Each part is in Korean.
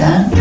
부탁드립니다.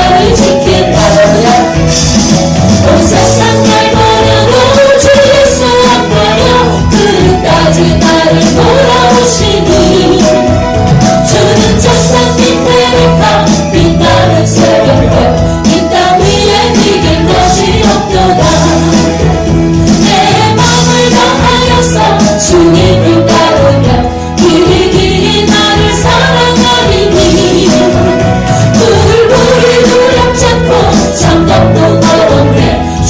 나를 지킨다면 온 세상 날 버려도 주 예수 안 버려 끝까지 나를 돌아오시니 주는 천사 밑에니까 빛나는 새벽별 이 땅 위에 이길 것이 없도다 내 맘을 다하여서 주님을 따르며 길이 나를 사랑하리니 불불이 두렵지 않고 잠깐도 어렵네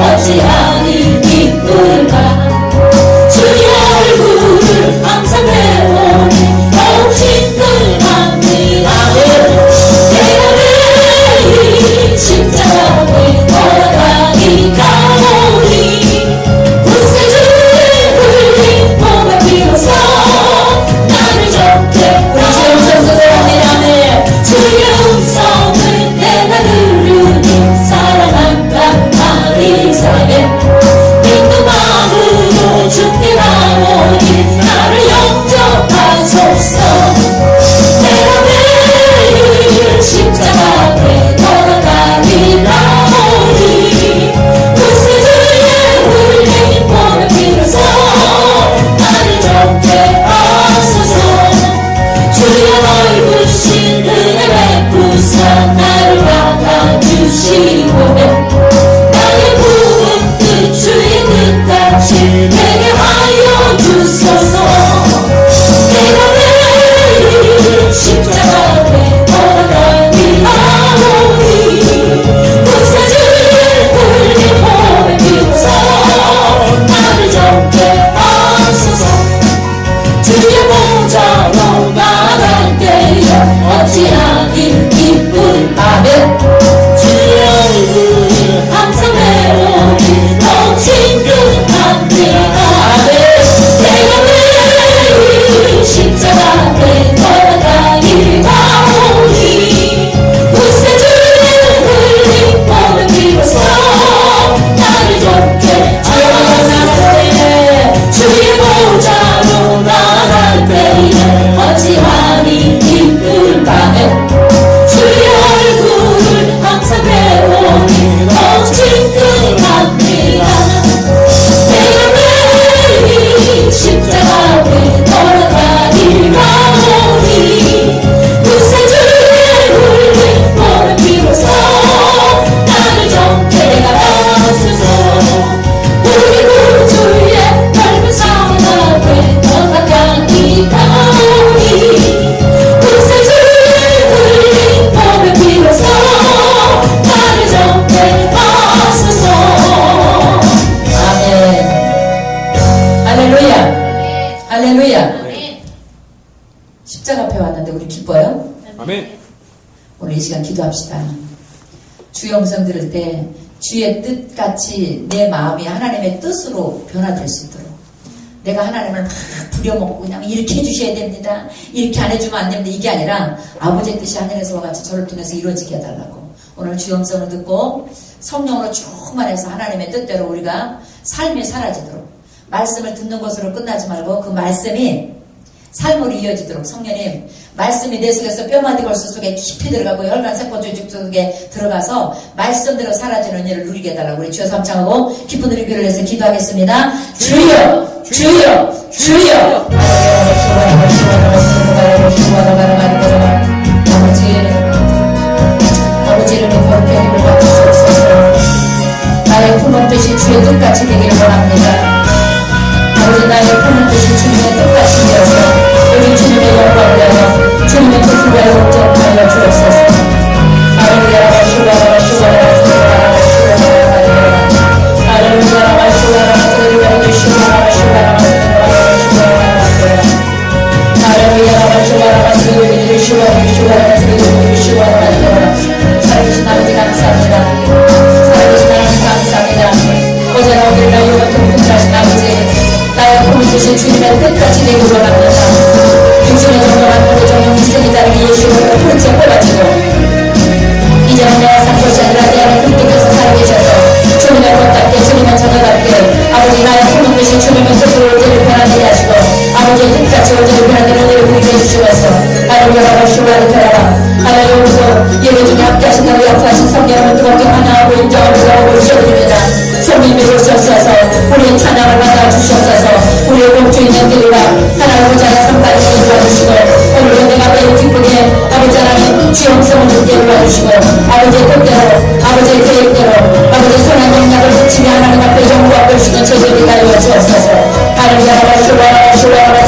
어찌하니 기쁠까 주의 얼굴을 항상 배우니 더욱 친근합니다 내가 매일 십자가에 걸어가니 가오니 구세주의 흘린 몸을 비로소 나를 좋게 주의 음성을 내가 들으니 사랑한다 나의 삶에 믿는 마음으로 주께 나오니 나를 영접하소서 내가 매일 십자가 앞에 걸어가니 나오니 구세주의 흘린 몸을 비로소 나를 좋게 하소서 주의 넓으신 은혜 베푸사 나를 받아주시고 나의 부은 뜻 주의 뜻같이 내게 하여 주소서 내가 매일 십자가 앞에 걸어가니 나오니 구세주의 흘린 몸을 비로소 나를 좋게 하소서 주의 보좌로 나갈 때에 어찌하길 기쁜 아멘 주의 얼굴을 항상 배우니 더욱 친근합니다 내가 매일 십자가 앞에 걸어가니 나오니 구세주의 흘린 몸을 비로소 나를 좋게 하소서 주의 보좌로 나갈 때에 어찌하니 기쁠까네 주의 얼굴을 항상 배우니 더욱 친근합니다 내가 매일 십자가 앞에 걸어가니 나오니 구세주의 흘린 몸을 비로소 나를 좋게 하소서 우리 구주의 넓은 상 앞에 걸어가니 나오니 구세주의 흘린 몸을 비로소 나를 좋게 하소서 아멘 할렐루야 할렐루야 십자가 앞에 왔는데 우리 기뻐요? 아멘. 오늘 이 시간 기도합시다. 주의 음성 들을 때 주의 뜻같이 내 마음이 하나님의 뜻으로 변화될 수 있도록 내가 하나님을 막 부려먹고 그냥 이렇게 해주셔야 됩니다. 이렇게 안 해주면 안 됩니다. 이게 아니라 아버지의 뜻이 하늘에서와 같이 저를 통해서 이루어지게 해달라고 오늘 주의 음성을 듣고 성령으로 충만해서 하나님의 뜻대로 우리가 삶이 사라지도록 말씀을 듣는 것으로 끝나지 말고 그 말씀이 삶으로 이어지도록 성령님 말씀이 내 속에서 뼈마디 걸수 속에 깊이 들어가고 혈관 세포 조직 속에 들어가서 말씀대로 사라지는 일을 누리게 해달라고 우리 주여 삼창하고 깊은 우리 귀를 내서 기도하겠습니다. 주여 주여 주여 아버지 이름에 거룩히 힘을 받으시옵소서 나의 품은 뜻이 주의 뜻같이 되기를 원합니다. 아버지 나의 품은 뜻이 주님의 뜻같이 되어서 우리 주님의 영광을 위하여 주님의 뜻을 위하여 온전하여 주옵소서. 할렐루야 라바슈라 슈가라 슈가라 할렐루야 라바슈라 슈가라 슈가라 슈가라 할렐루야 라바슈라 슈가라 살아계신 아버지 감사합니다. 살아계신 하나님 감사합니다. 어제나 오늘이나 이 같은 분들하신 아버지 나의 품은 뜻이 주님의 뜻같이 되기를 원합니다. 육신의 정령한 우리 정령 이승이 자르기 예수로 풀째 뽑아지고 이제는 내가 산 것이 아니라 내 안에 그리스도께서 살아계셔서 주님의 뜻답게 주님의 자녀답게 아버지 나의 품은 뜻이 주님의 뜻으로 올제를 변화되게 하시고 아버지의 뜻같이 올제를 변화되는 은혜를 누리게 해주시면서 할렐루야 슈가리 테라라 하나님 예배 중에 함께 하신다고 약속하신 성령 여러분 뜨겁게 환영하고 인정하고 기도하고 모셔드립니다. 성님이 오셔서 우리의 찬양을 받아주셔서 우리의 공주 있는 길이라 하나님 보좌의 성까지 도와주시고 오늘도 내가 매일 기쁘게 아버지 하나님 주의 음성을 듣게 도와주시고 아버지의 뜻대로 아버지의 계획대로 아버지의 선한 영향을 미치며 하나님 앞에 영광 돌리시는 제자들이 하여 주옵소서. 하나님 슈바라 슈바라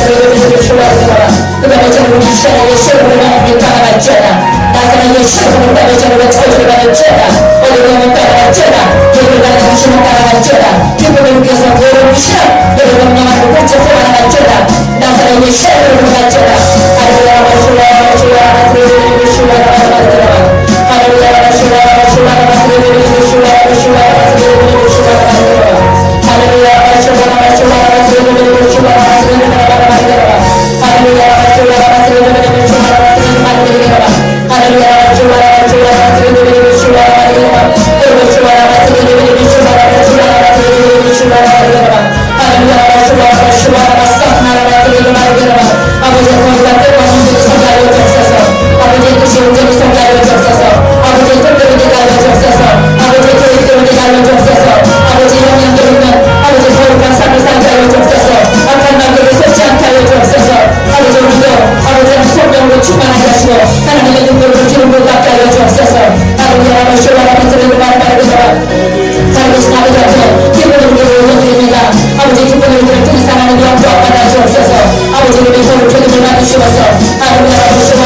슈바라 그 다음에 저는 우리 시간에 예수를 우리 따라갈지어다 나사는 예수를 우리 따라 저를 저주를 받을지어다 어디 보면 따라갈지어다 예를 가는 당신은 따라가 갈지어다. 기쁨을 느껴서 여러분 시험 여러분 명하고 공적 포만한 갈지어다. 나사렛 예수 이름으로 갈지어다. 할렐루야 마시라 마시라 마시라 마시라 마시라 할렐루야 마시라 마시라 마시라 마시라 마시라 마시라 할렐루야 마시라 마시라 마시라 마시라 마시라 할렐루야 마시라 마시라 충만하게 하시고 하나님의 능력으로 기름을 받게 하여 주옵소서. 할렐루야 살아계신 아버지 앞에 기쁨을 올려드립니다. 아버지 기쁨을 통해 사랑하는 영광 받아 주옵소서. 아버지 이름의 도를 기름을 받으시옵소서. 할렐루야 할렐루야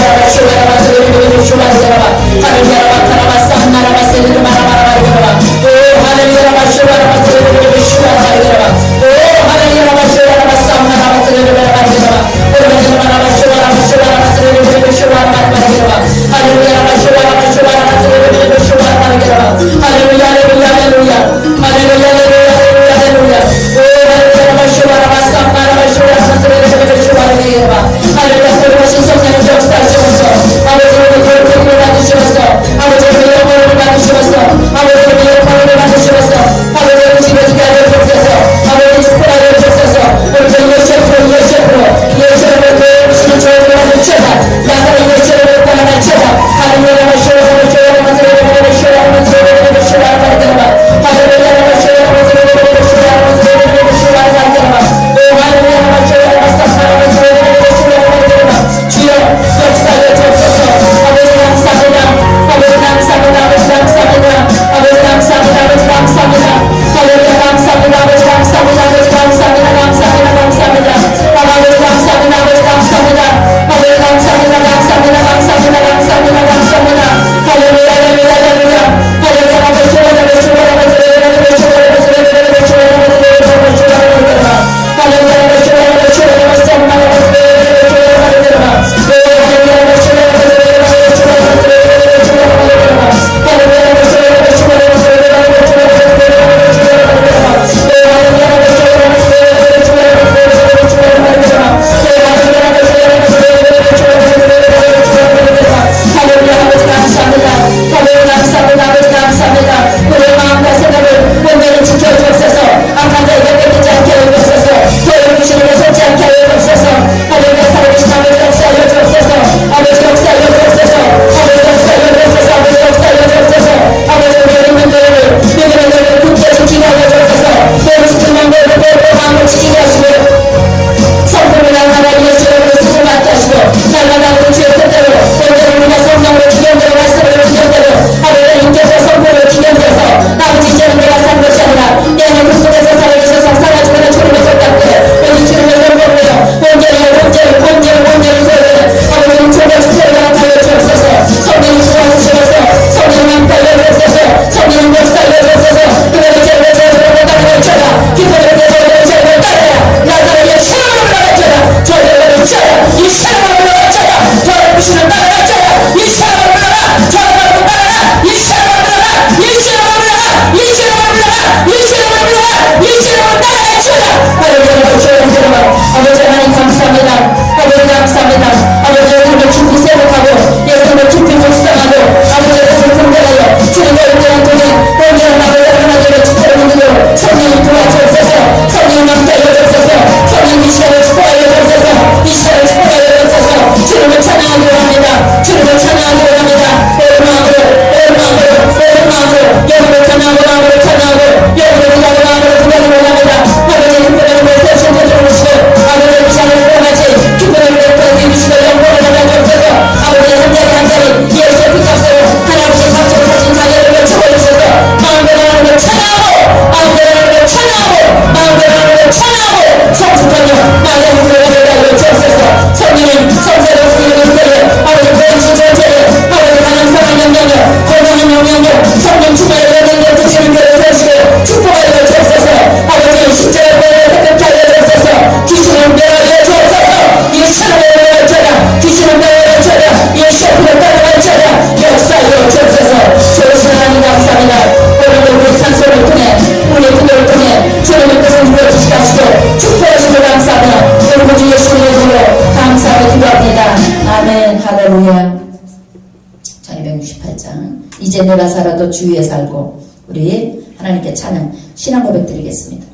내가 살아도 주위에 살고. 우리 하나님께 찬양 신앙 고백 드리겠습니다.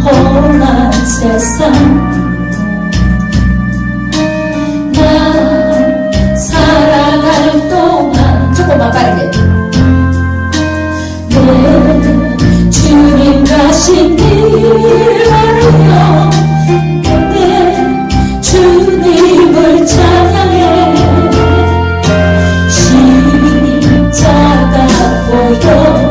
험한 세상 나 살아갈 동안 조금만 빠르게 내 주님 가신 길 바르며 내 주님을 찬양해 십자가 보여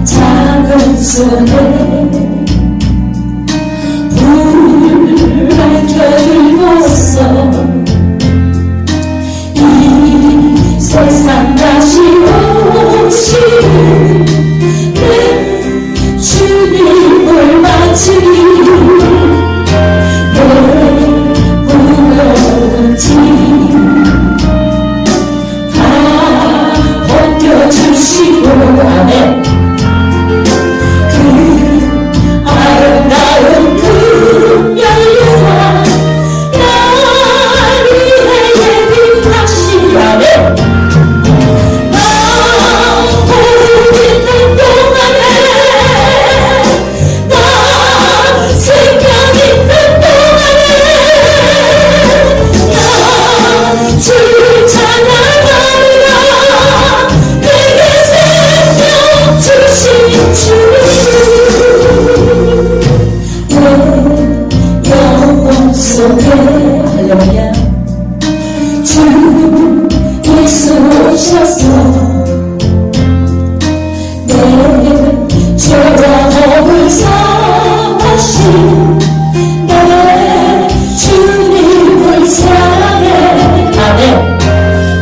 작은 손에 불을 켜들고서 이 세상 다시 오시는 내 주님을 맞으리 내 무거운 짐 다 벗겨주시고 아멘 할렐루야 주 예수 오셔서 내 죄와 법을 사하신 내 주님을 사랑해 아멘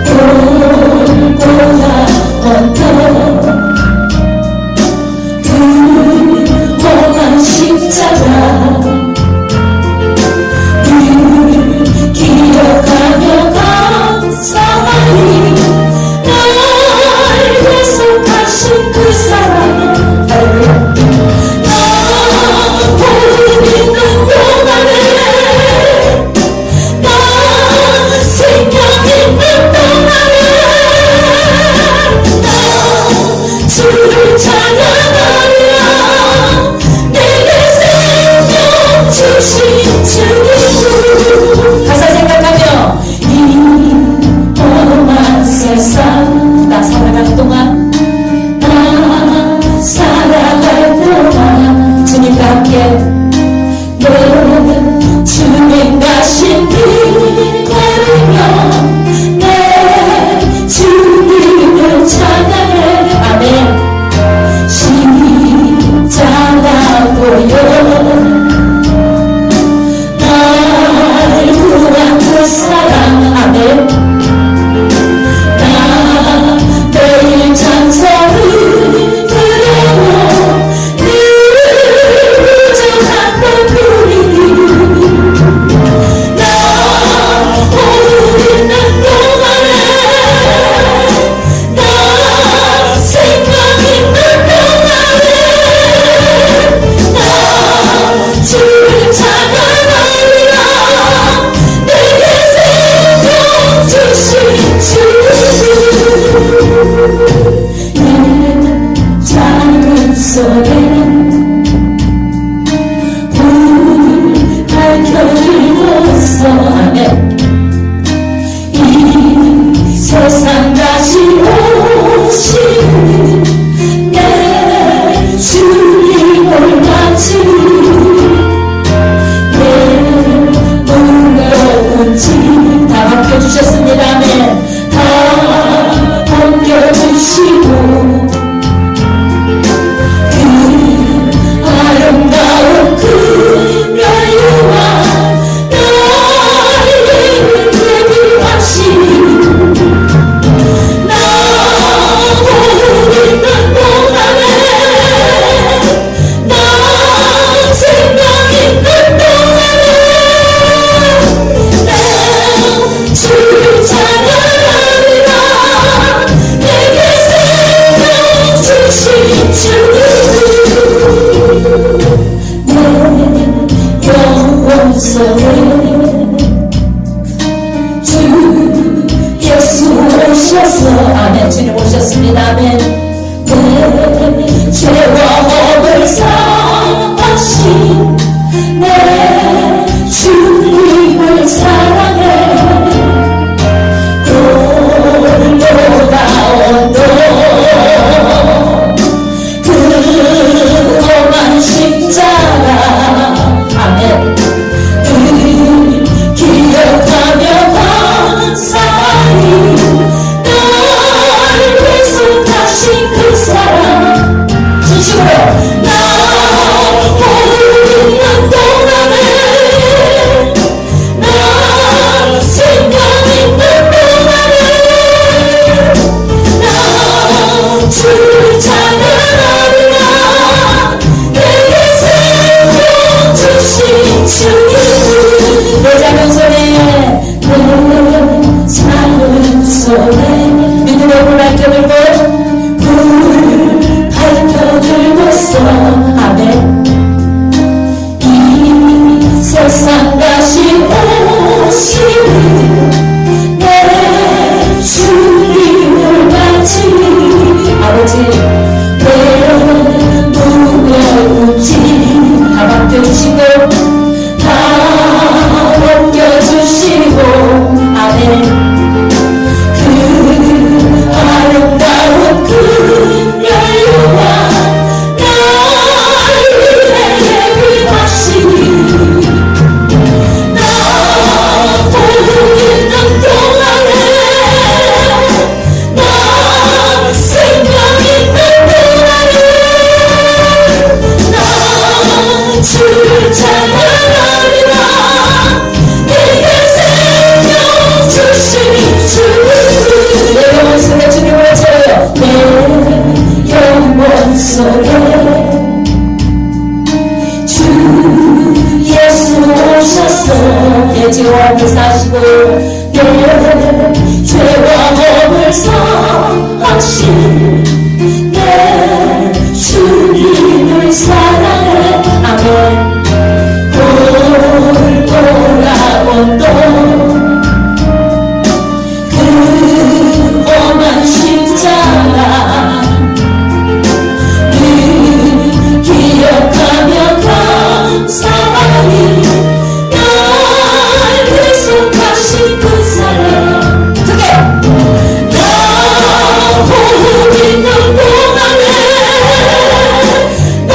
골고다 언덕 그 험한 십자가 기억하며 감사하리 나 주님 내 영혼 속에 주 예수 오셔서 아멘. 주님 오셨습니다. 아멘. 내 죄와 법을 사하신 내 주님을 사랑해 골고다 언덕 그 험한 십자가 아멘 그 기억하며 감사히 날 위해서 가신 그 사랑 진심으로 나 모르는 동안에 나 생명 있는 동안에 나 주를 찬양하리라 내게 생명 주신 주님 내 작은 손에 내 작은 손에 믿음의 불 밝혀들고 불 밝혀들고서 아멘 이 세상 다시 오시는 내 주님을 같이 아버지 내 무거운 짐 다 맡겨주시고 다 맡겨주시고 아멘 그 아름다운 그 연료와 날 위해 예비하시니 나 모르는 동안에 나 생명 있는 동안에 나 주를 찬양하리라 내게 생명 주신 주님 내 영혼 속에 주님을 외쳐요 내 영혼 속에 주 예수 오셔서 내 죄와 법을 사시고 내 죄와 법을 사하신 내 주님을 사랑해 아멘 골고라 언덕 그 험한 십자가 늘 기억하며 감사하니 날 위해서 가신 그 사랑 그게 나 보이는 동안에 나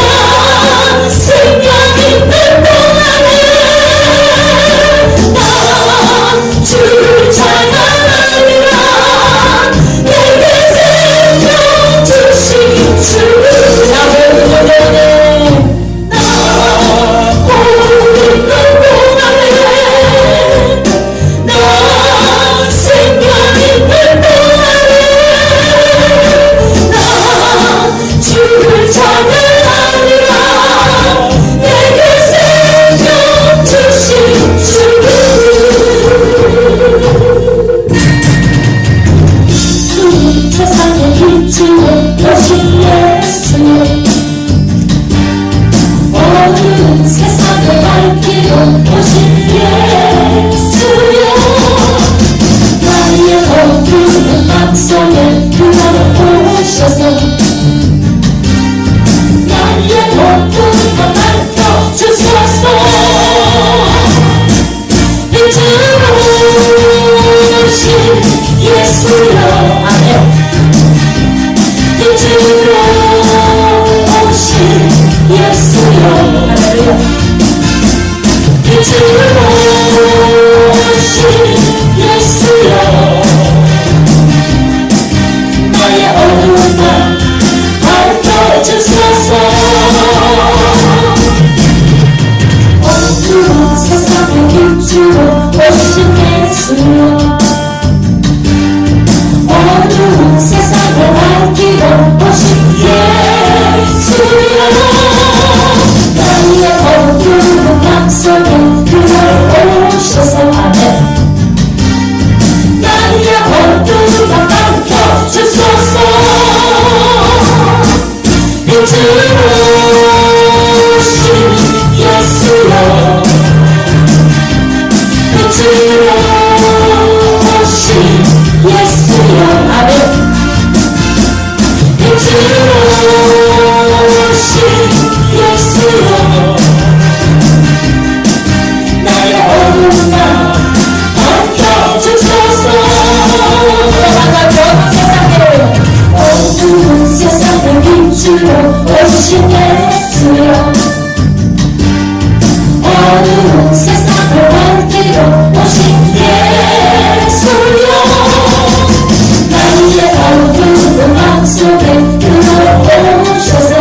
생명 있는 동안에 나 주를 찬양하리라 내게 생명 주신 주님 나 보이는 동안에 나 생명 있는 동안에 나 주를 찬양하리라 내게 생명 주신 주님 세상의 빛으로 오신 예수여 어두운 세상을 밝히러 오신 예수여 나의 어두운 맘속에 그날에 오셔서 나의 어두운 맘 밝혀주소서 빛으로 오신 예수여 아멘 빛으로 오신 예수여 할렐루야 빛으로 오신 예수여 나의 어두운 맘 밝혀주소서 어두운 세상의 빛으로 오신 예수여 어두운 세상을 밝히러 오신 예수여 나의 어두운 맘속에 그날 오셔서 아멘 나의 어두운 맘 밝혀주소서 예수여 나의 어두운 날 밝혀주소서. 어두운 세상을 빛으로 오신 예수여 어두운 세상을 밝히러 오신 예수여 나의 어두운 마음속에 들어오셔서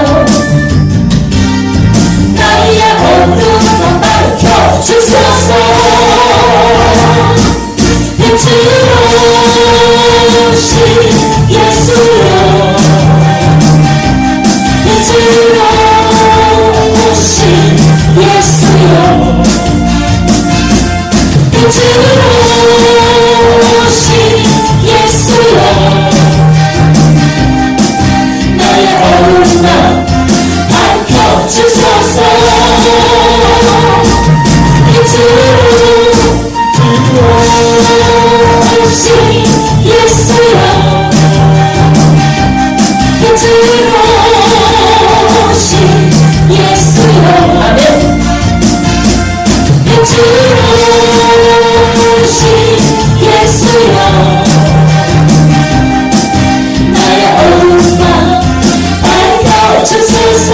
나의 어두운 맘 밝혀주소서. 빛으로 오신 예수여 빛으로 오신 예수여 빛으로 오신 예수여 나의 어두운 맘 밝혀주소서. 빛으로 오신 예수여 빛으로 오신 예수여 아멘. 빛으로 오신 예수여 나의 어두운 맘 밝혀주소서.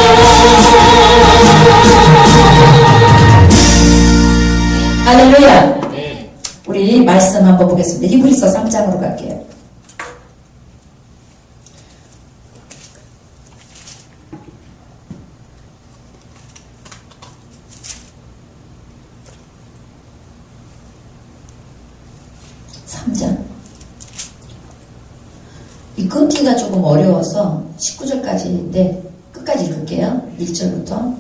할렐루야. 우리 말씀 한번 보겠습니다. 히브리서 3장으로 갈게요. 이 끊기가 조금 어려워서 19절까지인데 끝까지 읽을게요. 1절부터.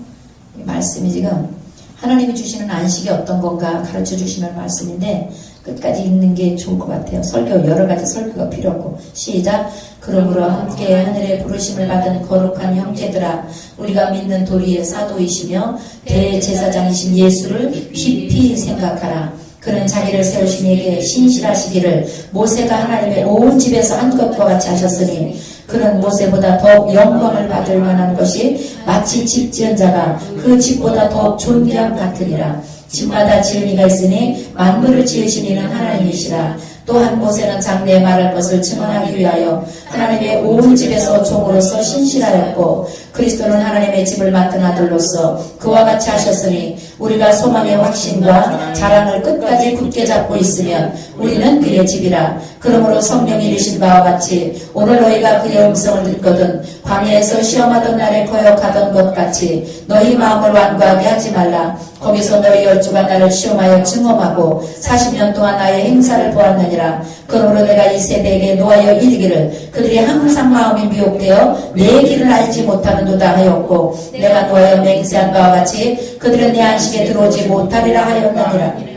이 말씀이 지금 하나님이 주시는 안식이 어떤 건가 가르쳐 주시는 말씀인데 끝까지 읽는 게 좋을 것 같아요. 설교, 여러 가지 설교가 필요하고. 시작. 그러므로 함께 하늘의 부르심을 받은 거룩한 형제들아, 우리가 믿는 도리의 사도이시며 대제사장이신 예수를 깊이 생각하라. 그는 자기를 세우신 이에게 신실하시기를 모세가 하나님의 온 집에서 한 것과 같이 하셨으니 그는 모세보다 더욱 영광을 받을 만한 것이 마치 집 지은 자가 그 집보다 더욱 존귀함 같으니라. 집마다 지은 이가 있으니 만물을 지으신 이는 하나님이시라. 또한 모세는 장래에 말할 것을 증언하기 위하여 하나님의 온 집에서 종으로서 신실하였고 그리스도는 하나님의 집을 맡은 아들로서 그와 같이 하셨으니 우리가 소망의 확신과 자랑을 끝까지 굳게 잡고 있으면 우리는 그의 집이라. 그러므로 성령이 이르신 바와 같이 오늘 너희가 그의 음성을 듣거든 광야에서 시험하던 날에 거역하던 것 같이 너희 마음을 완고하게 하지 말라. 거기서 너희 12가 나를 시험하여 증언하고 40년 동안 나의 행사를 보았느니라. 그러므로 내가 이 세대에게 노하여 이르기를 그들이 항상 마음이 미혹되어 내 길을 알지 못하는도다 하였고 내가 노하여 맹세한 바와 같이 그들은 내 안식에 들어오지 못하리라 하였느니라.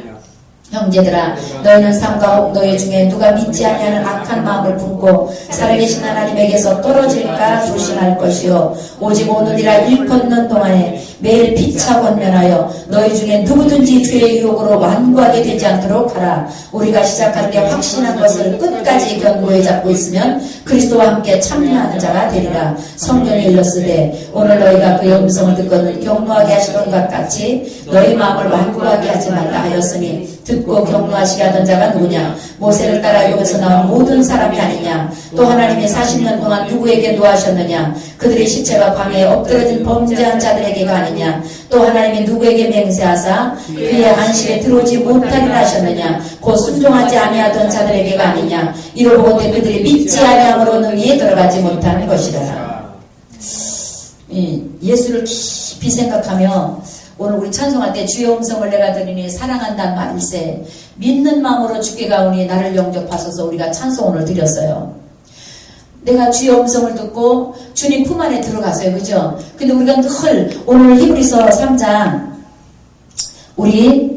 형제들아, 너희는 삼가 옥 너희 중에 누가 믿지 아니하는 악한 마음을 품고 살아계신 하나님에게서 떨어질까 조심할 것이요 오직 오늘이라 일컫는 동안에 매일 피차 권면하여 너희 중에 누구든지 죄의 유혹으로 완고하게 되지 않도록 하라. 우리가 시작할 때 확신한 것을 끝까지 견고히 잡고 있으면 그리스도와 함께 참여하는 자가 되리라. 성경에 일렀으되 오늘 너희가 그의 음성을 듣거든 경노하게 하시던 것 같이 너희 마음을 완고하게 하지 말라 하였으니 듣고 경노하시게 하던 자가 누구냐? 모세를 따라 여기서 나온 모든 사람이 아니냐? 또 하나님이 40년 동안 누구에게 노하셨느냐? 그들의 시체가 광야에 엎드러진 범죄한 자들에게가 아니냐? 또 하나님이 누구에게 맹세하사 그의 안식에 들어오지 못하리라 하셨느냐? 곧 순종하지 아니하던 자들에게가 아니냐? 이로보건대 그들이 믿지 아니함으로 능히 들어가지 못하는 것이라. 예수를 깊이 생각하며 오늘 우리 찬송할 때 주의 음성을 내가 들으니 사랑한단 말일세 믿는 마음으로 주께 가오니 나를 영접하소서 우리가 찬송을 드렸어요. 내가 주의 음성을 듣고 주님 품 안에 들어갔어요. 그죠? 근데 우리가 늘 오늘 히브리서 3장 우리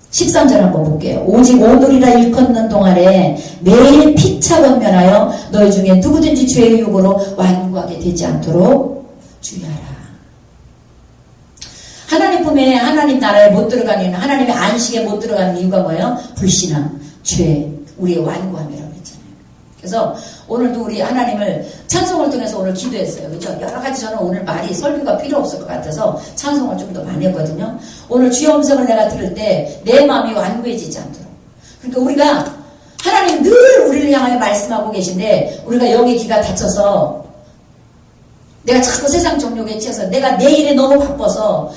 13절 한번 볼게요. 오직 오늘이라 일컫는 동안에 매일 피차 권면하여 너희 중에 누구든지 죄의 유혹으로 완고하게 되지 않도록 주의하라. 하나님 품에 하나님 나라에 못 들어가는 하나님의 안식에 못 들어가는 이유가 뭐예요? 불신앙, 죄, 우리의 완고함이라고 했잖아요. 그래서 오늘도 우리 하나님을 찬송을 통해서 오늘 기도했어요. 그죠? 여러 가지 저는 오늘 말이 설교가 필요 없을 것 같아서 찬송을 좀 더 많이 했거든요. 오늘 주의 음성을 내가 들을 때 내 마음이 완고해지지 않도록. 그러니까 우리가 하나님 늘 우리를 향하여 말씀하고 계신데 우리가 영의 귀가 닫혀서 내가 자꾸 세상 정욕에 치여서 내가 내 일에 너무 바빠서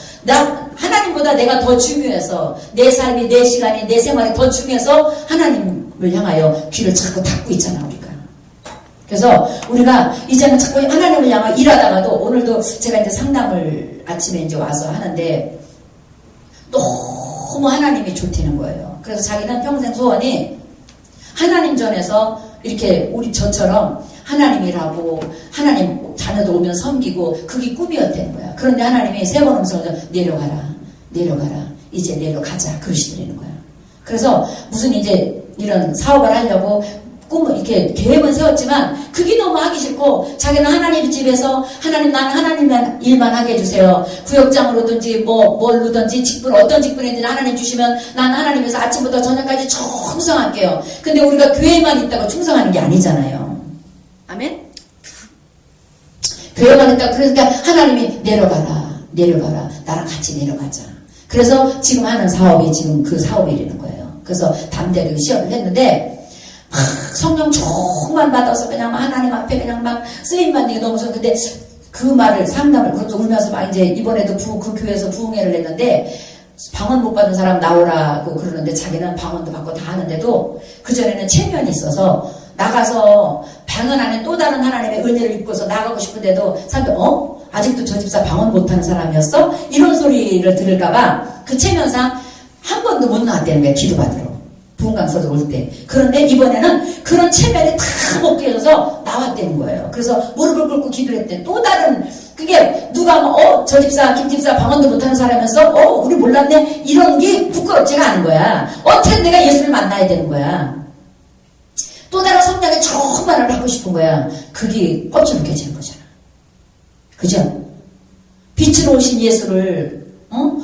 하나님보다 내가 더 중요해서 내 삶이 내 시간이 내 생활이 더 중요해서 하나님을 향하여 귀를 자꾸 닫고 있잖아 우리가. 그래서 우리가 이제는 자꾸 하나님을 향하여 일하다가도 오늘도 제가 이제 상담을 아침에 이제 와서 하는데 너무 하나님이 좋다는 거예요. 그래서 자기는 평생 소원이 하나님 전에서 이렇게 우리 저처럼 하나님이라고 하나님 자녀도 오면 섬기고 그게 꿈이었다는 거야. 그런데 하나님이 세 번 음성을 내려가라 이제 내려가자 그러시더라는 거야. 그래서 무슨 이제 이런 사업을 하려고 꿈을 이렇게 계획은 세웠지만 그게 너무 하기 싫고 자기는 하나님 집에서 하나님 난 하나님만 일만 하게 해주세요. 구역장으로든지 뭘로든지 직분 어떤 직분이든지 하나님 주시면 난 하나님에서 아침부터 저녁까지 충성할게요. 근데 우리가 교회만 있다고 충성하는 게 아니잖아요. 아멘? 교회만 있다고 그러니까 하나님이 내려가라 나랑 같이 내려가자. 그래서 지금 하는 사업이 지금 그 사업이라는 거예요. 그래서 담대하게 시험을 했는데 막 성령 총만 받아서 그냥 하나님 앞에 그냥 막 쓰임받는 게 너무 좋은. 근데 그 말을 상담을 그것도 울면서 막 이제 이번에도 그 교회에서 부흥회를 했는데 방언 못 받은 사람 나오라고 그러는데 자기는 방언도 받고 다 하는데도 그전에는 체면이 있어서 나가서 방언 안에 또 다른 하나님의 은혜를 입고서 나가고 싶은데도 사람들 아직도 저 집사 방언 못하는 사람이었어? 이런 소리를 들을까봐 그 체면상 한 번도 못 나왔다는 거야. 기도받으러 부흥강서도 올 때. 그런데 이번에는 그런 체면이 다 못 깨져서 나왔다는 거예요. 그래서 무릎을 꿇고 기도를 했대. 또 다른 그게 누가 저 집사 김 집사 방언도 못하는 사람이면서 우리 몰랐네 이런 게 부끄럽지가 않은 거야. 어떻게 내가 예수를 만나야 되는 거야. 또 다른 성령의 좋은 말을 하고 싶은 거야. 그게 껍질로 깨지는 거잖아. 그죠? 빛으로 오신 예수를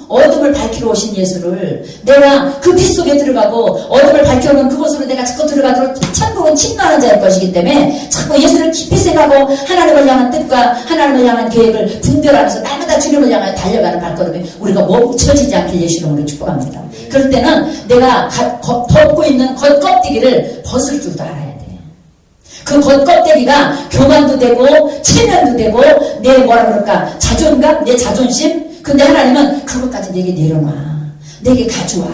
어둠을 밝히러 오신 예수를 내가 그 빛 속에 들어가고 어둠을 밝혀놓은 그곳으로 내가 자꾸 들어가도록 천국은 침노하는 자일 것이기 때문에 자꾸 예수를 깊이 생각하고 하나님을 향한 뜻과 하나님을 향한 계획을 분별하면서 날마다 주님을 향해 달려가는 발걸음이 우리가 멈춰지지 않길 예수 이름으로 축복합니다. 그럴 때는 내가 덮고 있는 겉껍데기를 벗을 줄도 알아야 돼. 그 겉껍데기가 교만도 되고 체면도 되고 내 뭐라 그럴까 자존감, 내 자존심. 근데 하나님은 그것까지 내게 내려놔. 내게 가져와.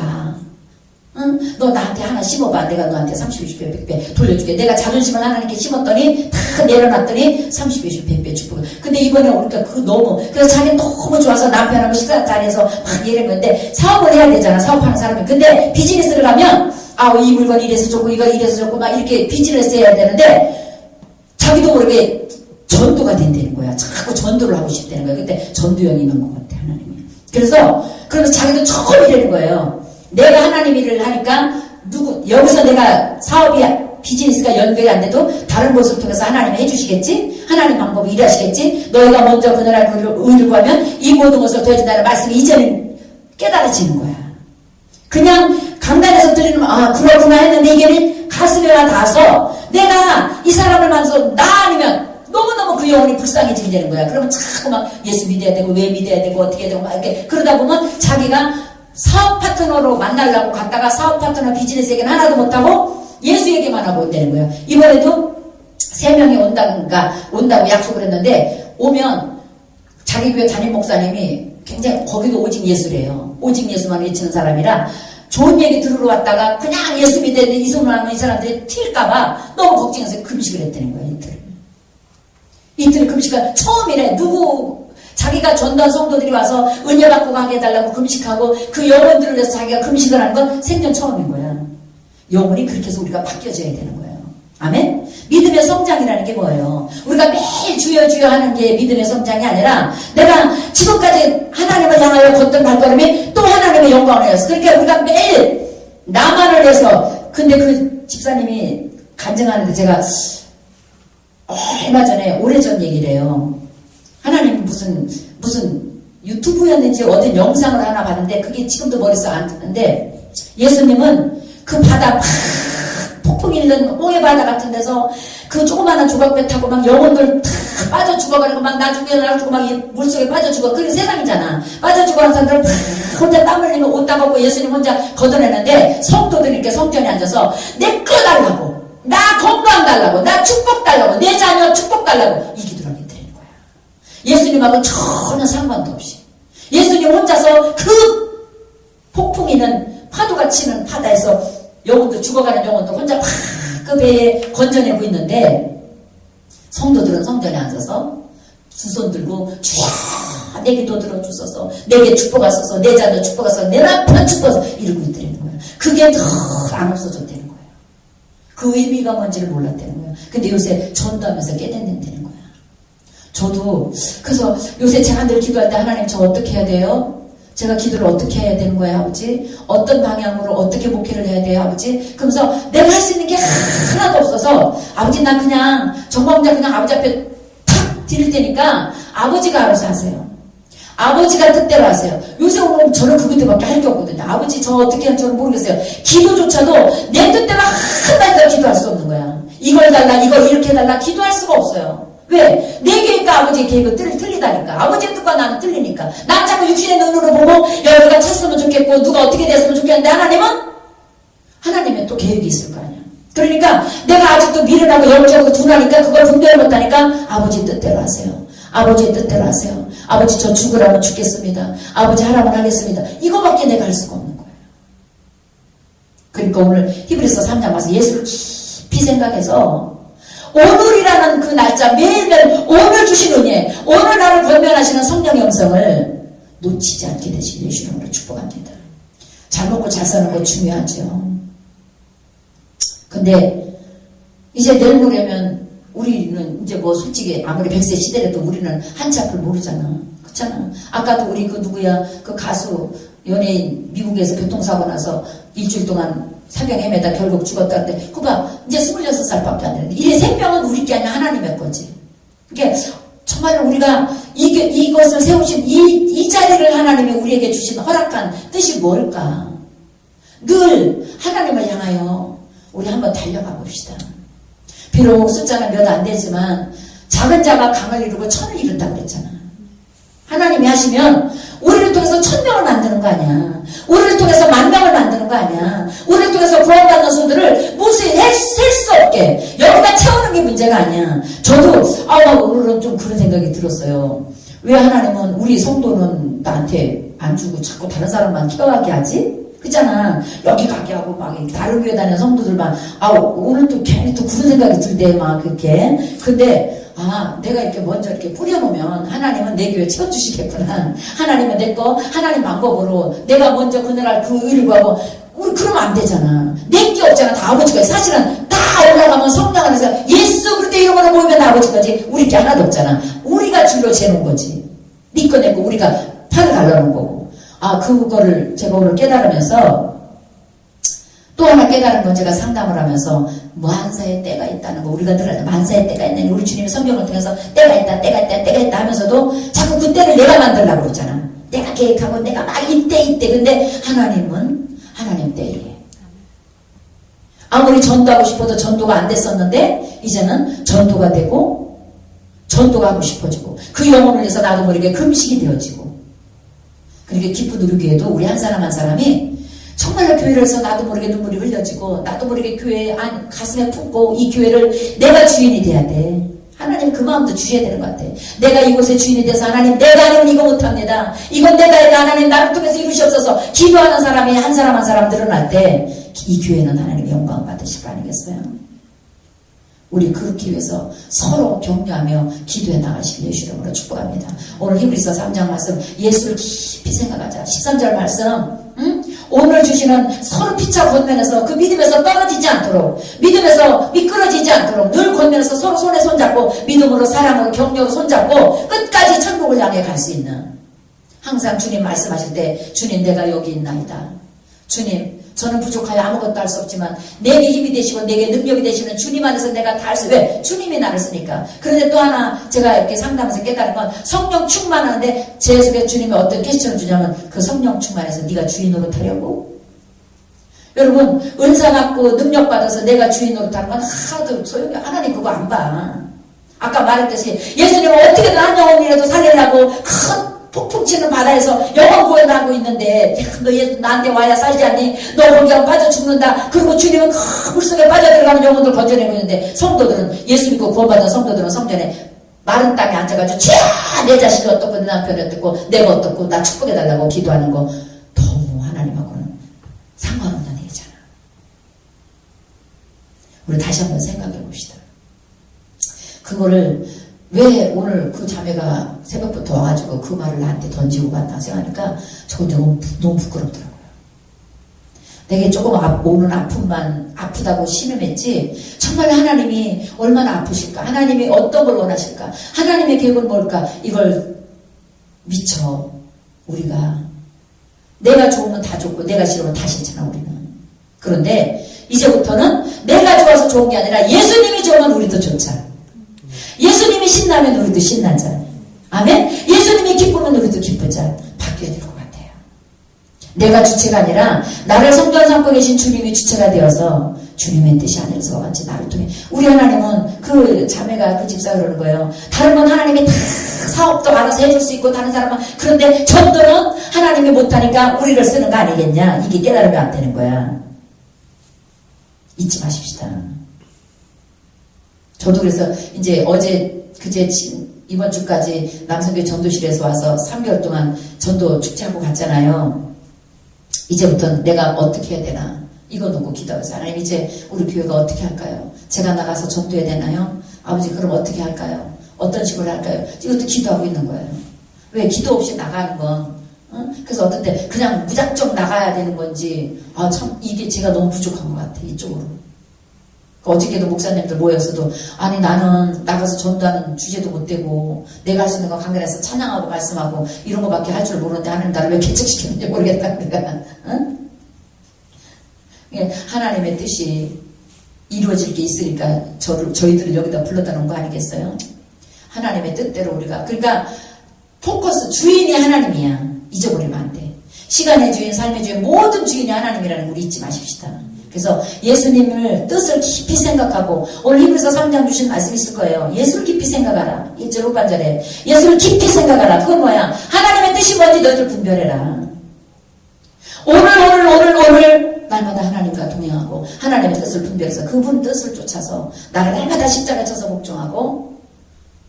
응? 너 나한테 하나 심어봐. 내가 너한테 30, 20배, 100배 돌려줄게. 내가 자존심을 하나님께 심었더니 다 내려놨더니 30, 20, 100배 축복을. 근데 이번에 오니까 그래서 자기는 너무 좋아서 남편하고 식사 자리에서 막 이랬는데 사업을 해야 되잖아. 사업하는 사람이. 근데 비즈니스를 가면 이 물건 이래서 좋고 이거 이래서 좋고 막 이렇게 비즈니스 해야 되는데 자기도 모르게 전도가 된다는 거야. 자꾸 전도를 하고 싶다는 거야. 그때 전도형이 있는 것 같아, 하나님이. 그러면서 자기도 처음 이러는 거예요. 내가 하나님 일을 하니까, 여기서 내가 사업이, 비즈니스가 연결이 안 돼도 다른 곳을 통해서 하나님이 해주시겠지? 하나님 방법이 일하시겠지? 너희가 먼저 그 나라의 의를 구하면 이 모든 것을 더해준다는 말씀이 이제는 깨달아지는 거야. 그냥 강단에서 들리는, 그렇구나 했는데 이게 가슴에 와 닿아서 내가 이 사람을 만나서 나 아니면 너무너무 그 영혼이 불쌍해지게 되는 거야. 그러면 자꾸 막 예수 믿어야 되고 왜 믿어야 되고 어떻게 해야 되고 막 이렇게 그러다 보면 자기가 사업 파트너로 만나려고 갔다가 사업 파트너 비즈니스 얘기는 하나도 못하고 예수 얘기만 하고 온다는 거야. 이번에도 3명이 온다고 약속을 했는데 오면 자기 교회 담임 목사님이 굉장히 거기도 오직 예수래요. 오직 예수만 외치는 사람이라 좋은 얘기 들으러 왔다가 그냥 예수 믿어야 돼 이 소문을 하면 이 사람들이 튈까봐 너무 걱정해서 금식을 했다는 거야. 이틀 금식을 처음이래. 자기가 전도한 성도들이 와서 은혜 받고 가게 해달라고 금식하고 그 영혼들을 위해서 자기가 금식을 하는 건 생전 처음인 거야. 영혼이 그렇게 해서 우리가 바뀌어져야 되는 거예요. 아멘? 믿음의 성장이라는 게 뭐예요? 우리가 매일 주여 주여 하는 게 믿음의 성장이 아니라 내가 지금까지 하나님을 향하여 걷던 발걸음이 또 하나님의 영광을 위해서 그러니까 우리가 매일 나만을 위해서 근데 그 집사님이 간증하는데 제가 얼마 전에 오래전 얘기래요. 하나님 무슨 유튜브였는지 어떤 영상을 하나 봤는데 그게 지금도 머릿속에 안 드는데 예수님은 그 바다 막 폭풍이 있는 홍해바다 같은 데서 그 조그마한 조각배 타고 막 영혼들 다 빠져 죽어가지고 막 나중에 나가지고 막 물속에 빠져 죽어. 그게 세상이잖아. 빠져 죽어가는 사람들 혼자 땀 흘리면 옷 따먹고 예수님 혼자 걷어내는데 성도들이 이렇게 성전에 앉아서 내 거 달라고, 나 건강 달라고, 나 축복 달라고, 내 자녀 축복 달라고 이 기도를 하게 되는 거야. 예수님하고 전혀 상관도 없이 예수님 혼자서 그 폭풍이는 파도가 치는 바다에서 영혼도 죽어가는 영혼도 혼자 팍 그 배에 건져내고 있는데 성도들은 성전에 앉아서 두 손 들고 주여 내 기도 들어주소서, 내게 축복하소서, 내 자녀 축복하소서, 내 남편 축복하소서 이러고 있다는 거야. 그게 더 안 없어졌다는 거야. 그 의미가 뭔지를 몰랐다는 거야. 근데 요새 전도하면서 깨닫는다는 거야. 저도 그래서 요새 제가 늘 기도할 때 하나님 저 어떻게 해야 돼요? 제가 기도를 어떻게 해야 되는 거예요, 아버지? 어떤 방향으로 어떻게 목회를 해야 돼요, 아버지? 그러면서 내가 할 수 있는 게 하나도 없어서 아버지 나 그냥 정광자 그냥 아버지 앞에 탁 드릴 테니까 아버지가 알아서 하세요. 아버지가 뜻대로 하세요. 요새 오늘 저는 그 뜻밖에 할 게 없거든요. 아버지 저 어떻게 하는지 저는 모르겠어요. 기도조차도 내 뜻대로 한마디도 기도할 수 없는 거야. 이걸 달라 이걸 이렇게 달라 기도할 수가 없어요. 왜? 내 계획과 아버지의 계획은 틀리다니까. 아버지의 뜻과 나는 틀리니까. 난 자꾸 육신의 눈으로 보고 여기가 찼으면 좋겠고 누가 어떻게 됐으면 좋겠는데 하나님은 또 계획이 있을 거 아니야. 그러니까 내가 아직도 미련하고 영적으로 둔하니까 그걸 분별을 못하니까 아버지 뜻대로 하세요. 아버지의 뜻대로 하세요. 아버지 저 죽으라면 죽겠습니다. 아버지 하라면 하겠습니다. 이거밖에 내가 할 수가 없는 거예요. 그러니까 오늘 히브리서 3장 와서 예수를 깊이 생각해서 오늘이라는 그 날짜 매일매일 오늘 주신 은혜, 오늘 나를 권면하시는 성령의 음성을 놓치지 않게 되시길 예수 이름으로 축복합니다. 잘 먹고 잘 사는 거 중요하죠. 근데 이제 내일 모레면 우리는 이제 뭐 솔직히 아무리 100세 시대라도 우리는 한치 앞을 모르잖아. 그렇잖아. 아까도 우리 그 누구야 그 가수 연예인 미국에서 교통사고 나서 일주일 동안 사경 헤매다 결국 죽었다는데 그봐 이제 26살밖에 안 되는데 이 생명은 우리 게 아니라 하나님의 거지. 그게 정말 우리가 이것을 세우신 이 자리를 하나님이 우리에게 주신 허락한 뜻이 뭘까? 늘 하나님을 향하여 우리 한번 달려가 봅시다. 비록 숫자는 몇 안 되지만 작은 자가 강을 이루고 천을 이룬다고 그랬잖아. 하나님이 하시면 우리를 통해서 1000명을 만드는 거 아니야. 우리를 통해서 10,000명을 만드는 거 아니야. 우리를 통해서 구원받는 손들을 무수히 셀 수 없게 여기다 채우는 게 문제가 아니야. 저도 오늘은 좀 그런 생각이 들었어요. 왜 하나님은 우리 성도는 나한테 안 주고 자꾸 다른 사람만 키워가게 하지? 그잖아. 여기 가게 하고 막 다른 교회 다니는 성도들만 오늘 또 괜히 또 그런 생각이 들대 막 그렇게. 근데 내가 이렇게 먼저 이렇게 뿌려놓으면 하나님은 내 교회 채워주시겠구나. 하나님은 내 거 하나님 방법으로 내가 먼저 그날 그 일을 구하고 우리 그러면 안 되잖아. 내 게 없잖아. 다 아버지가 사실은 다 올라가면 성령 안에서 예수 그때 이름으로 모이면 아버지 거지. 우리 게 하나도 없잖아. 우리가 줄로 재놓은 거지. 네 거 내 거 우리가 판을 갈라놓은 거고. 그거를 제가 오늘 깨달으면서 또 하나 깨달은 건 제가 상담을 하면서 만사의 때가 있다는 거. 우리가 늘 만사의 때가 있는 우리 주님의 성경을 통해서 때가 있다 하면서도 자꾸 그 때를 내가 만들려고 그러잖아. 내가 계획하고 내가 막 이때 근데 하나님은 하나님 때에 아무리 전도하고 싶어도 전도가 안 됐었는데 이제는 전도가 되고 전도가 하고 싶어지고 그 영혼을 위해서 나도 모르게 금식이 되어지고 그렇게 기쁜 우리교회도 우리 한 사람 한 사람이 정말로 교회를 해서 나도 모르게 눈물이 흘려지고 나도 모르게 교회 가슴에 품고 이 교회를 내가 주인이 돼야 돼. 하나님 그 마음도 주셔야 되는 것 같아. 내가 이곳의 주인이 돼서 하나님 내가 아니면 이거 못합니다. 이건 내가 해야 하나님 나를 통해서 이루시옵소서. 기도하는 사람이 한 사람 한 사람 늘어날 때 이 교회는 하나님의 영광 받으실 거 아니겠어요? 우리 그렇게 위해서 서로 격려하며 기도해 나가시길 예수 이름으로 축복합니다. 오늘 히브리서 3장 말씀 예수를 깊이 생각하자. 13절 말씀 오늘 주시는 서로 피차 권면에서 그 믿음에서 떨어지지 않도록 믿음에서 미끄러지지 않도록 늘 권면에서 서로 손에 손잡고 믿음으로 사랑으로 격려로 손잡고 끝까지 천국을 향해 갈 수 있는 항상 주님 말씀하실 때 주님 내가 여기 있나이다. 주님 저는 부족하여 아무것도 할 수 없지만 내게 힘이 되시고 내게 능력이 되시는 주님 안에서 내가 다 할 수. 왜? 주님이 나를 쓰니까. 그런데 또 하나 제가 이렇게 상담하면서 깨달은 건 성령 충만하는데 제 속에 주님이 어떤 퀘스천을 주냐면 그 성령 충만해서 네가 주인으로 타려고? 여러분, 은사 받고 능력 받아서 내가 주인 노릇하는 건 하나도 소용이, 하나님 그거 안 봐. 아까 말했듯이 예수님은 어떻게든 한 영혼이라도 살리려고 큰 폭풍 치는 바다에서 영혼 구원하고 있는데, 너 나한테 와야 살지 않니? 너 거기 빠져 죽는다. 그리고 주님은 큰 물속에 빠져들어가는 영혼들 건져내고 있는데, 성도들은, 예수 믿고 구원받은 성도들은 성전에 마른 땅에 앉아가지고 내 자식이 어떻고 내 남편이 어떻고 내가 어떻고 나 축복해달라고 기도하는 거 너무 하나님하고는 상관없는 얘기잖아. 우리 다시 한번 생각해 봅시다. 그거를 왜 오늘 그 자매가 새벽부터 와가지고 그 말을 나한테 던지고 갔나 생각하니까 저 너무 부끄럽더라고요. 내게 조금 오는 아픔만 아프다고 신음했지, 정말 하나님이 얼마나 아프실까, 하나님이 어떤 걸 원하실까, 하나님의 계획은 뭘까, 이걸 미처 우리가, 내가 좋으면 다 좋고 내가 싫으면 다 싫잖아 우리는. 그런데 이제부터는 내가 좋아서 좋은 게 아니라 예수님이 좋으면 우리도 좋자. 예수님이 신나면 우리도 신나자. 아멘. 예수님이 기쁘면 우리도 기쁘자. 바뀌어야 될 것 같아요. 내가 주체가 아니라 나를 성전 삼고 계신 주님이 주체가 되어서 주님의 뜻이 하늘에서 왔지 나를 통해. 우리 하나님은, 그 자매가 그 집사 그러는 거예요. 다른 건 하나님이 다 사업도 알아서 해줄 수 있고 다른 사람은, 그런데 전도는 하나님이 못하니까 우리를 쓰는 거 아니겠냐. 이게 깨달으면 안 되는 거야. 잊지 마십시다. 저도 그래서 이제 그제 이번 주까지 남성교회 전도실에서 와서 3개월 동안 전도 축제하고 갔잖아요. 이제부터 내가 어떻게 해야 되나, 이거 놓고 기도하면서, 하나님 이제 우리 교회가 어떻게 할까요? 제가 나가서 전도해야 되나요? 아버지 그럼 어떻게 할까요? 어떤 식으로 할까요? 이것도 기도하고 있는 거예요. 왜? 기도 없이 나가는 건, 그래서 어떤 때 그냥 무작정 나가야 되는 건지, 참 이게 제가 너무 부족한 것 같아, 이쪽으로. 어저께도 목사님들 모여서도, 아니 나는 나가서 전도하는 주제도 못 되고 내가 할 수 있는 건 강단에서 찬양하고 말씀하고 이런 거밖에 할 줄 모르는데 하나님 나를 왜 개척시켰는지 모르겠다. 내가 하나님의 뜻이 이루어질 게 있으니까 저희들을 여기다 불렀다 놓은 거 아니겠어요? 하나님의 뜻대로 우리가, 그러니까 포커스, 주인이 하나님이야. 잊어버리면 안 돼. 시간의 주인, 삶의 주인, 모든 주인이 하나님이라는 거 우리 잊지 마십시다. 그래서 예수님을 뜻을 깊이 생각하고, 오늘 히브리서 3장 주신 말씀이 있을 거예요. 예수를 깊이 생각하라. 1절 후반절에 예수를 깊이 생각하라. 그건 뭐야? 하나님의 뜻이 뭔지 너희들 분별해라. 오늘 날마다 하나님과 동행하고 하나님의 뜻을 분별해서 그분 뜻을 쫓아서 나를 날마다 십자가에 쳐서 복종하고,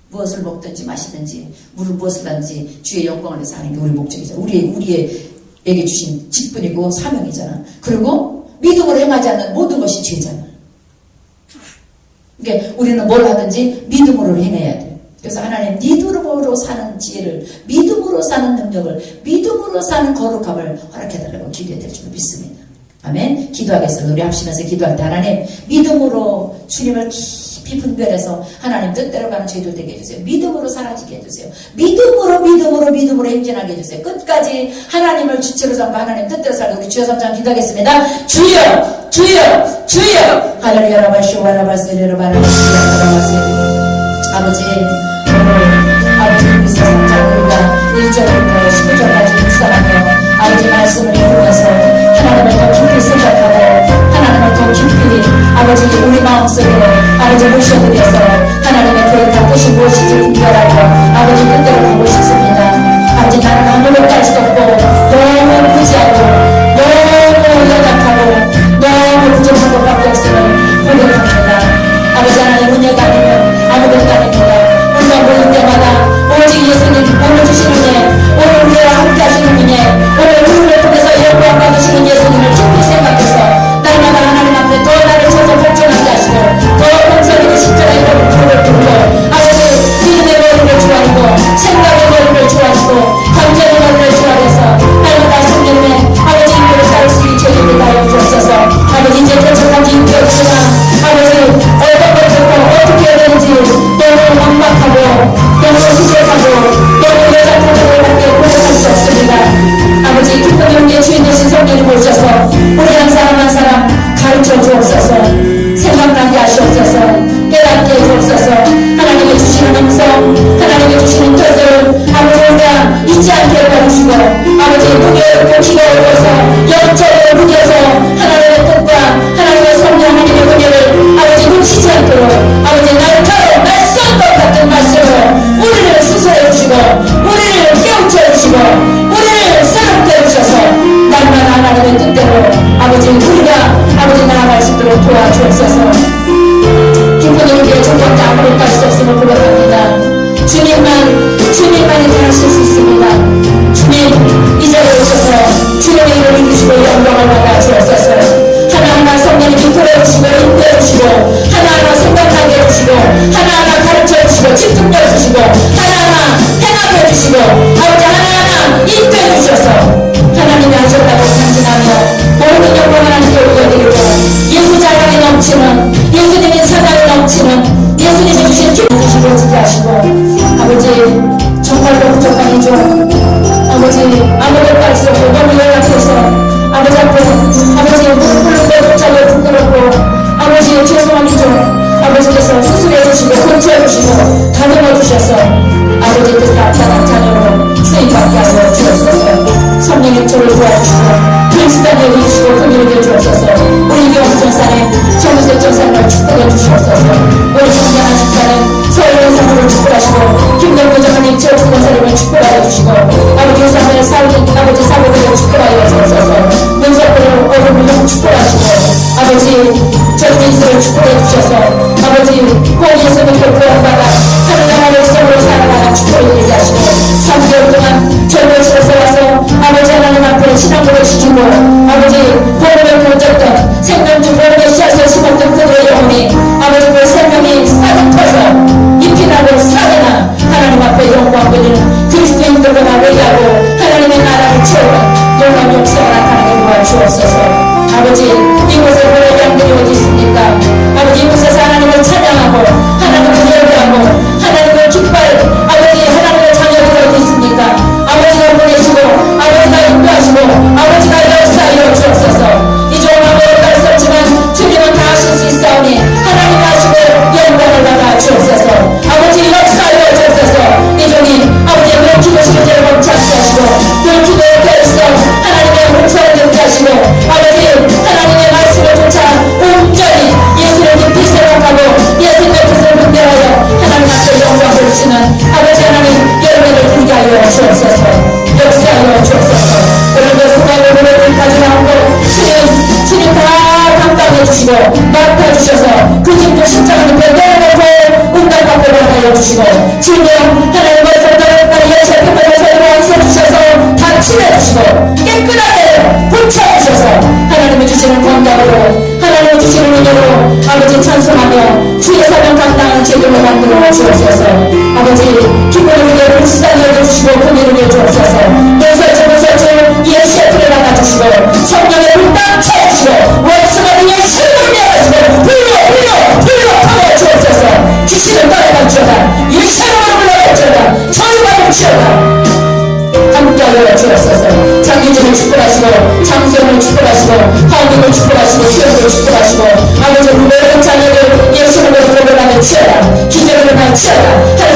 무엇을 먹든지 마시든지 물을 무엇을 하든지 주의 영광을 위해서 하는 게 우리 목적이잖아. 우리에게 주신 직분이고 사명이잖아. 그리고 믿음으로 행하지 않는 모든 것이 죄잖아. 그러니까 우리는 뭘 하든지 믿음으로 행해야 돼. 그래서 하나님 믿음으로 사는 지혜를, 믿음으로 사는 능력을, 믿음으로 사는 거룩함을 허락해달라고 기도해야 될 줄 믿습니다. 아멘. 기도하겠습니다. 우리 합심해서 기도할 때 하나님 믿음으로 주님을 깊이 분별해서 하나님 뜻대로 가는 저희들 되게 해주세요. 믿음으로 사라지게 해주세요. 믿음으로 행진하게 해주세요. 끝까지 하나님을 주체로 삼고 하나님 뜻대로 살고, 우리 주여 3장 기도하겠습니다. 주여 주여 주여. 할렐루야 라바시오라바세레로 바라바시오라바세레. 아버지, 아버지 우리 세상 우리가 1절부터 19절까지 묵상하며 아버지 말씀을 읽으면서 하나님을 더 깊이 생각하고 하나님을 더 깊이 아버지 우리 마음속으로 아버지 모셔드려서 하나님의 계획과 뜻이 무엇인지 분별하고 아버지 뜻대로 가고 싶습니다. 아버지 나는 아무것도 할 수 없고 너무 부지하고 너무 연약하고 너무 부족한 것밖에 없음을 고백합니다. 아버지 하나님 은혜가 아니면 아무것도 아닙니다. 우리가 모일 때마다 오직 예수님 오늘 주시는 은혜, 오늘 우리와 함께 하시는 은혜, 오늘 우리를 통해서 영광 받으시는 예수님을 깊이 생각해서 날마다 하나님 앞에 더 나를 쳐서 복종하게 하시고 더 공성이고 십자가의 머리를 들고 아버지 믿음의 머리를 좋아하고 생각의 머리를 좋아하시고 감정의 머리를 좋아해서 날마다 성령의 아버지 인도를 따를 수 있게 저희를 다해 주옵소서. 아버지 이제 도착한 지 6개월이지만 아버지 어떤 것들도 어떻게 해야 되는지 너무 막막하고 너무 부족하고 너무 여자하고 하나하나 행하게 해주시고 아버지 하나하나 인도해 주셔서 하나님이 하셨다고 간증하며 모든 영광 하나님께 올려드리고 예수 자랑이 넘치는 예수님의 사랑이 넘치는 예수님이 주신 기쁨 주시고 지키하시고 아버지 정말로 부족함이죠. 아버지 아무것도 할 수 없고 너무 연약해서 아버지 앞에 아버지 무릎 꿇는 것조차도 부끄럽고 아버지 죄송합니다. 아버지께서 수술해 주시고 건초해 주시고 다듬어 주셔서 아버지 뜻에 합당한 자녀로 쓰임받게 하여 주옵소서. 성령의 조를 도와주시고 필수단에 해주시고 긍휼히 주옵소서. 우리 교회 전사님 정우세 전사님을 축복해 주시옵소서. 우리 성장한 집사님 서울원사님을 축복하시고 김동규 전사님 최옥수 전사님을 축복하여 주시고 아버지 사람을 아버지 사고들을 축복하여 주옵소서. 문석들을 어른을 축복하시고 아버지 전민수를 축복해 주셔서 아버지 공예수님을 구원받아 하늘나라를 성으로 살아가는 축복을 드리게 하시고 3개월 동안 젊은이로서 와서 아버지 하나님 앞에 신앙고를 시키고 아버지 보험을 던졌던 생명주 보험의 씨앗을 심었던 그들의 영혼이 아버지 그 생명이 싹 터서 잎이 나고 살아나 하나님 앞에 영광 돌리는 그리스도인들과 회개하고 하나님의 나라를 채우는 영광 역사가 나타나게 도와주옵소서. 아버지 이곳에 보낼 양들이 어디 있습니까? 아버지 이곳에서 하나님을 찬양하고 하나님을 예배하고 하나님을 기뻐할 아버지 하나님의 자녀들이 어디 있습니까? 아버지가 보내시고 아버지가 인도하시고 아버지가 역사하여 주옵소서. 이 좋은 아무것도 할 수 없지만 주님은 다 하실 수 있사오니 하나님 하시고 영광을 받아 주옵소서. 아버지 역사하여 주옵소서. 이 종이 아버지의 늘 기도 시간을 멈추지 하시고 늘 기도의 결성 하나님의 홍성을 듣게 하시고 아버지 하나님의 말씀을 쫓아 온전히 예수를 깊이 생각하고 예수님의 뜻을 분별하여 하나님 앞에 영광을 주시는 아버지 하나님 열매를 드리게 하여 주옵소서. 역사하여 주옵소서. 오늘도 수고하고 노력을 가져나온 것 주님 다 감당해 주시고 맡아주셔서 그 집도 십자가 앞에 내려놓고 응답받게 하여 주시고 주님 하나님 말씀대로 예수의 편법에서 완성주셔서 다 칠해주시고 깨끗하게 고쳐주셔서 하나님이 주시는 건강으로 하나님이 주시는 은혜로 아버지 찬송하며 주의 사명 감당하는 제도로 만들어 주옵소서. 아버지 기쁨의 은혜를 불쌍히 여겨주시고 긍휼히 여겨주옵소서. 내설주 예수의 불을 나가주시고 성령의 불땀 채워주시고 원수가 예수를 내가지고 불러 하여 주옵소서. 주시는 따라갈지어다 예수로 불러갈지어다 저희가 뭉치어다 함께하여 주옵소서. 장유진을 축복하시고 장수영을 축복하시고 하은님을 축복하시고 수영을 축복하시고 아버지 모든 자녀들 예수님을 불러가며 치어라. 기절을 나 치어라.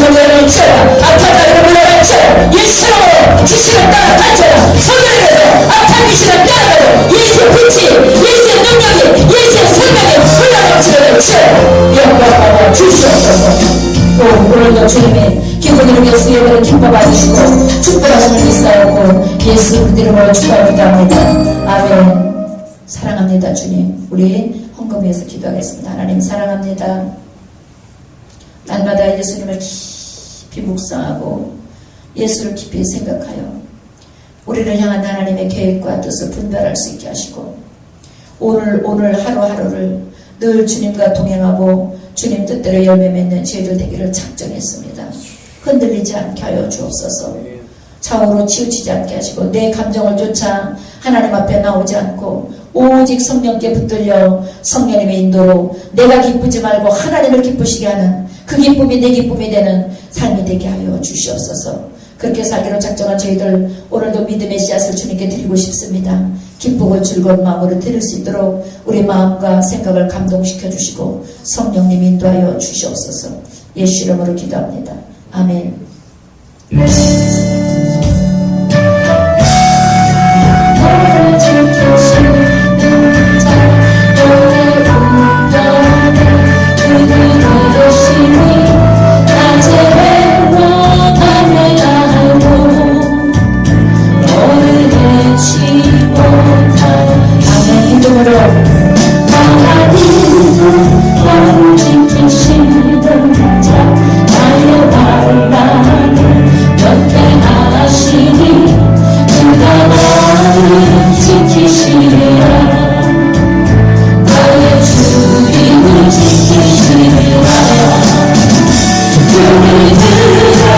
하늘을 치어라. 악한 물러가 치어라. 예수로 주시는 따라 다쳐라. 성령에서 악한 귀신을 따라가고 예수의 빛이 예수의 능력이 예수의 생명이 흘러넘치는 치어라. 영광받아 주시옵소서. 오늘도 주님의 기분으로 예수 예배를 기뻐 받으시고 축복하심을 믿사옵고 예수 그대로 축복합니다. 아멘. 사랑합니다. 주님 우리 헌금위에서 기도하겠습니다. 하나님 사랑합니다. 날마다 예수님을 깊이 묵상하고 예수를 깊이 생각하여 우리를 향한 하나님의 계획과 뜻을 분별할 수 있게 하시고 오늘 하루하루를 늘 주님과 동행하고 주님 뜻대로 열매 맺는 저희들 되기를 작정했습니다. 흔들리지 않게 하여 주옵소서. 좌우로 치우치지 않게 하시고 내 감정을 쫓아 하나님 앞에 나오지 않고 오직 성령께 붙들려 성령님의 인도로 내가 기쁘지 말고 하나님을 기쁘시게 하는 그 기쁨이 내 기쁨이 되는 삶이 되게 하여 주시옵소서. 그렇게 살기로 작정한 저희들 오늘도 믿음의 씨앗을 주님께 드리고 싶습니다. 기쁘고 즐거운 마음으로 드릴 수 있도록 우리 마음과 생각을 감동시켜 주시고 성령님 인도하여 주시옵소서. 예수 이름으로 기도합니다. 아멘. 우리들을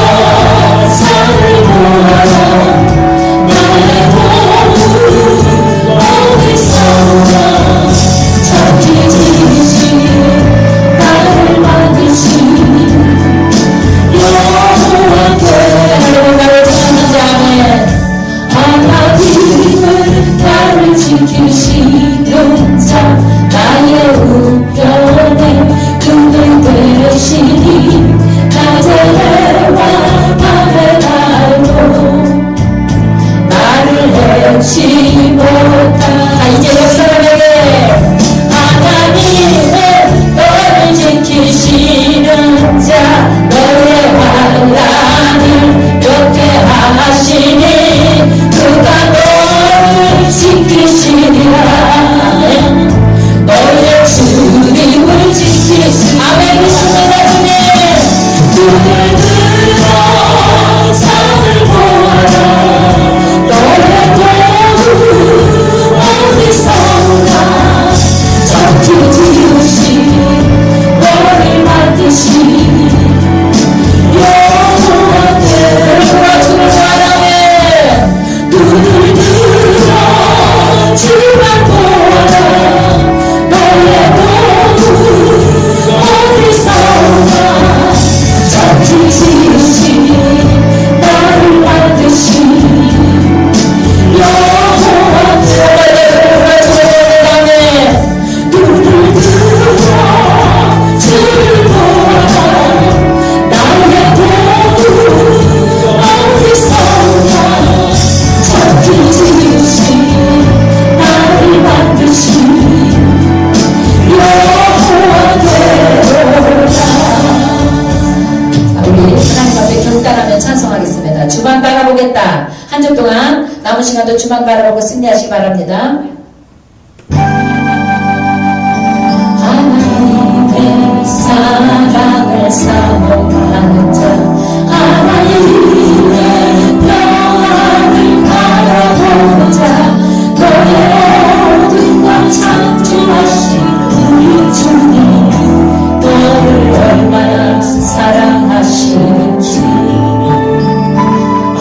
한 주 동안 남은 시간도 주만 바라보고 승리하시기 바랍니다. 하나님의 사랑을 사모하는 자, 하나님의 평안을 바라보는 자, 너의 모든 것 창조하신 우리 주님, 너를 얼마나 사랑하시는지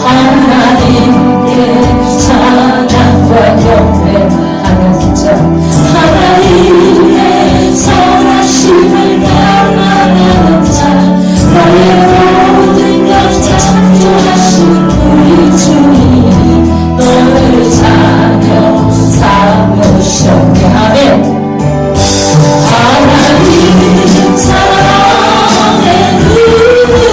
하나님께 찬양과 경배하는 자, 하나님의 선하심을 바라는 자, 너의 모든 것 창조하신 우리 주님, 너를 자녀 삼으셨네. 아멘. 하나님 사랑의 눈으로 너를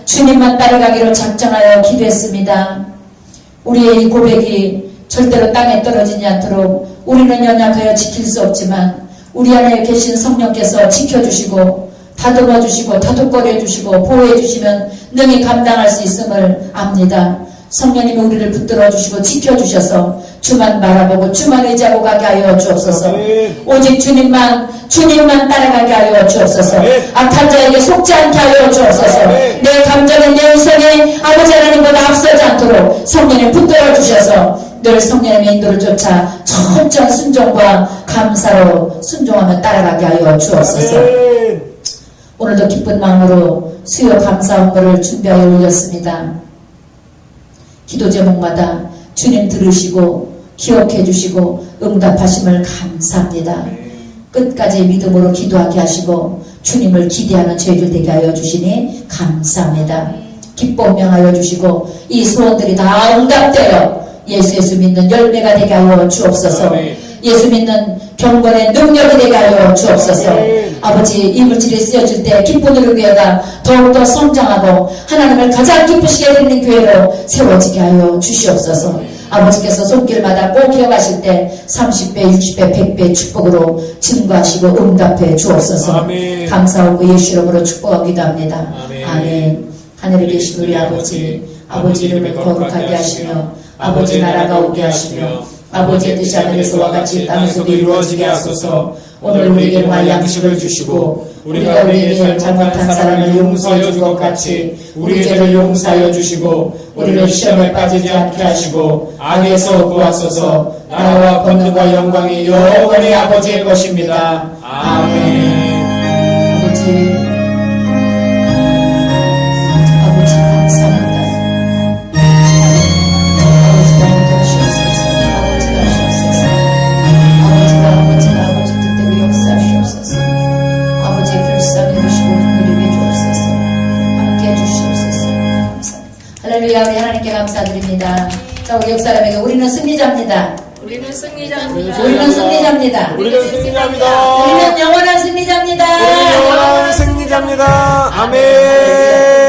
주님만 따라가기로 작정하여 기도했습니다. 우리의 이 고백이 절대로 땅에 떨어지지 않도록 우리는 연약하여 지킬 수 없지만 우리 안에 계신 성령께서 지켜주시고 다듬어주시고 다독거려주시고 보호해주시면 능히 감당할 수 있음을 압니다. 성령님이 우리를 붙들어주시고 지켜주셔서 주만 바라보고 주만 의지하고 가게 하여 주옵소서. 오직 주님만 따라가게 하여 주옵소서. 악한 자에게 속지 않게 하여 주옵소서. 내 감정은 내 인생에 아버지 하나님보다 앞서지 않도록 성령님 붙들어주셔서 늘 성령님의 인도를 쫓아 철저한 순종과 감사로 순종하며 따라가게 하여 주옵소서. 오늘도 기쁜 마음으로 수요 감사 헌물을 준비하여 올렸습니다. 기도 제목마다 주님 들으시고 기억해 주시고 응답하심을 감사합니다. 끝까지 믿음으로 기도하게 하시고 주님을 기대하는 저희들 되게 하여 주시니 감사합니다. 기뻐 명하여 주시고 이 소원들이 다 응답되어 예수 믿는 열매가 되게 하여 주옵소서. 예수 믿는 경건의 능력이 되게 하여 주옵소서. 아버지 이 물질이 쓰여질 때 기쁨으로 교회가 더욱더 성장하고 하나님을 가장 기쁘시게 되는 교회로 세워지게 하여 주시옵소서. 아버지께서 손길마다 꼭 기억하실 때 30배, 60배, 100배 축복으로 증거하시고 응답해 주옵소서. 아멘. 감사하고 예수 이름으로 축복하기도 합니다. 아멘. 아멘. 하늘에 계신 우리 아버지, 아버지 이름을 거룩하게 하시며 아버지 나라가 오게 하시며 아버지의 뜻이 하늘에서와 같이 땅에서도 이루어지게 하소서. 오늘 우리에게 양식을 주시고 우리가 우리에게 잘못한 사람을 용서하여 준 것 같이 우리 죄를 용서하여 주시고 우리를 시험에 빠지지 않게 하시고 악에서 구하소서. 나라와 권능과 영광이 영원히 아버지의 것입니다. 아멘. 아버지 감사합니다. 아버지가 인도하시옵소서. 아버지가 하시옵소서. 아버지가 뜻대로 역사하시옵소서. 아버지의 불쌍히 주시고 긍휼히 주옵소서. 함께 해주시옵소서. 감사합니다. 할렐루야. 우리 하나님께 감사드립니다. 자, 우리 옆사람에게 우리는 승리자입니다. 우리는 승리자입니다. 우리는 승리자입니다. 우리는 승리자입니다. 우리는 영원한 승리자입니다. 우리는 영원한 승리자입니다. 아멘.